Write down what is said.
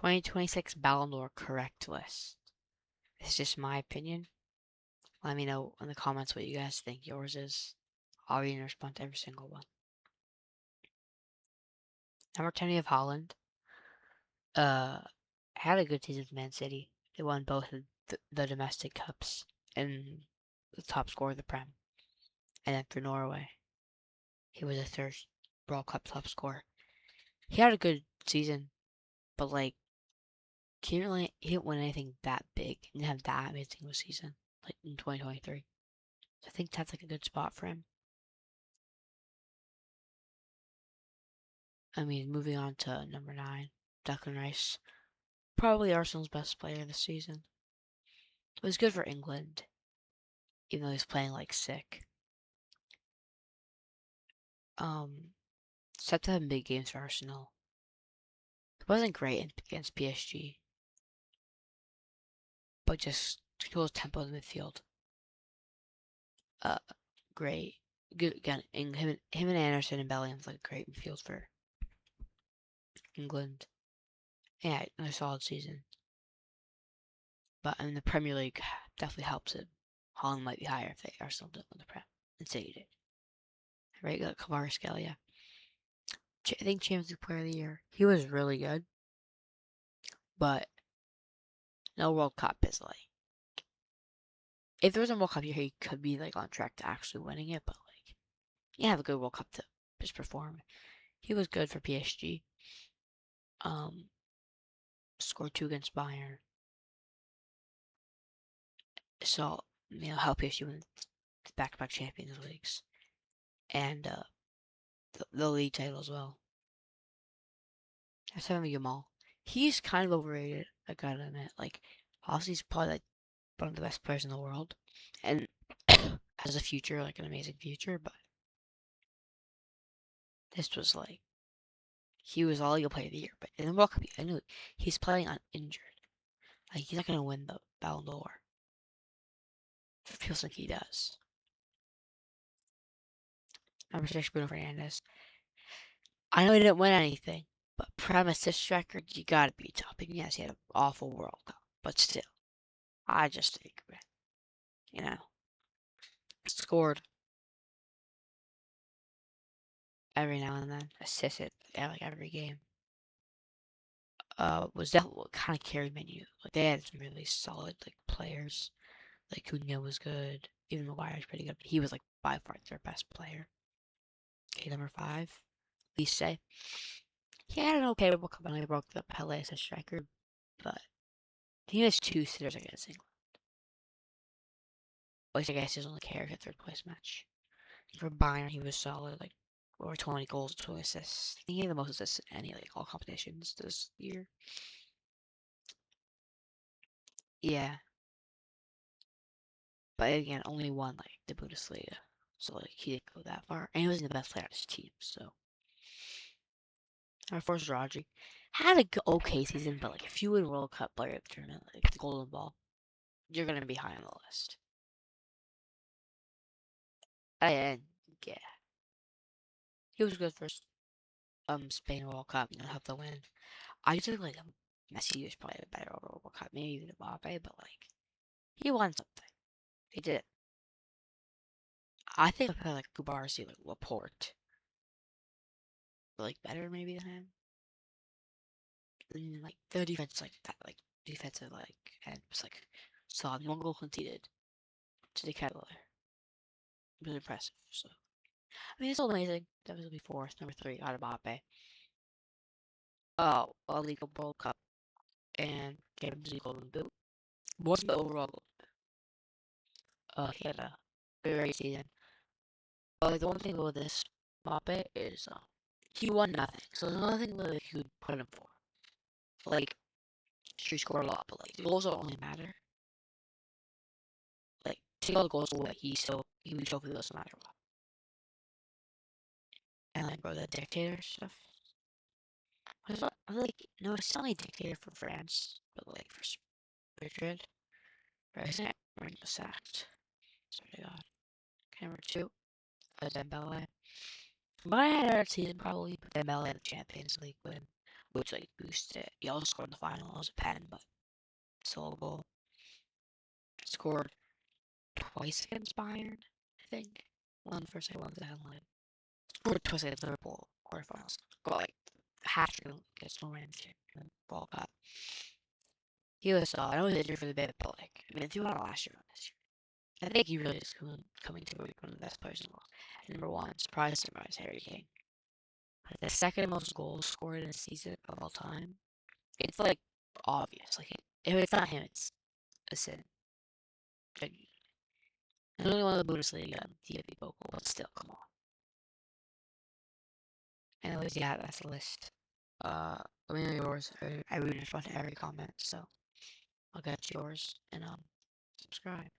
2026 Ballon d'Or correct list. This is just my opinion. Let me know in the comments what you guys think yours is. I'll read and respond to every single one. Number 10, we have Holland. Had a good season with Man City. They won both of the domestic cups and the top scorer of the Prem. And then for Norway, he was the third World Cup top scorer. He had a good season, but like he didn't win anything that big. He didn't have that amazing of a season like in 2023. So I think that's like a good spot for him. I mean, moving on to number 9, Declan Rice. Probably Arsenal's best player this season. It was good for England, even though he's playing like sick. Set to have big games for Arsenal. It wasn't great against PSG, but just controls tempo in the midfield. Great. Good again. Him and Anderson and Bellingham's like a great midfield for England. Yeah, a solid season. But in the Premier League, definitely helps it. Holland might be higher if they Arsenal did win the Prem and City did. Right, got Kvaratskhelia. I think Champions League Player of the Year. He was really good, but no World Cup is like. If there was a World Cup year, he could be like on track to actually winning it. But like, you have a good World Cup to just perform. He was good for PSG. Scored 2 against Bayern. So help PSG win back-to-back Champions Leagues and the league title as well. That's having Yamal. He's kind of overrated. I gotta admit. Like, obviously, he's probably like one of the best players in the world, and has a future, like an amazing future. But this was like he was all you'll play of the year. But in the World Cup, I knew he's playing on injured. Like he's not gonna win the Ballon d'Or. It feels like he does. Number 6, Bruno Fernandes. I know he didn't win anything, but Prem assist record, you gotta be topping. Yes, he had an awful World Cup, but still, I just think, scored every now and then, assisted at like every game. Was definitely what kind of carried menu. Like they had some really solid like players. Like Cunha was good, even Maguire was pretty good. But he was like by far their best player. Okay, number 5, Lise. He had an okay World Cup and he broke the Pele assist record, but he missed 2 sitters against England. At least I guess he doesn't really care if it's a 3rd place match. For Bayern, he was solid, like over 20 goals, 20 assists. I think he had the most assists in any like all competitions this year. Yeah, but again, only won like the Bundesliga, so like he didn't go that far, and he wasn't the best player on his team. So our first Rodri had a okay season, but like if you win World Cup Player of the Tournament, like the Golden Ball, you're gonna be high on the list. And yeah, he was good for Spain World Cup, helped them win. I just think like Messi was probably a better overall World Cup, maybe even Mbappe, but like he won something. He did. I think I put like Kubarsi, like Laporte, like better maybe than him. And like their defense, like that, like defensive, like and was like solid. 1 goal conceded to the Cavalier. It was impressive. So I mean, it's all amazing. That was be 4th. Number 3, Mbappe. Oh, a League World Cup and Champions League Golden Boot. Wasn't the overall. He had a very season. But like, the one thing with this Mbappe is he won nothing, so there's nothing really you could put him for. Like, sure, he scored a lot, but like the goals don't only matter. Like, take all the goals away, he would trophy goals no matter what. And like, bro, the dictator stuff. I was like, no, it's not only dictator for France, but like for Madrid. President Mourinho sacked. Sorry to God. Okay, number 2, Dembele. But I had our season probably, but Dembele had the Champions League win. which like boosted it. He also scored in the final. It was a pen, but still a goal. Scored twice against Bayern, I think. One for second, one for the headline. Scored twice against Liverpool quarterfinals. Got like hat trick against Valencia in the World Cup. He was I know he was injured for the bit, but like I mean, if you want last year on this year, I think he really is coming to be one of the best players in the world. And number one, surprise, Harry Kane. The second most goals scored in a season of all time. It's like obvious. Like if it's not him, it's a sin. And only one of the Bundesliga and DFB Pokal, but still, come on. Anyways, yeah, that's the list. Let me know yours. I read in front of every comment, so I'll get yours and subscribe.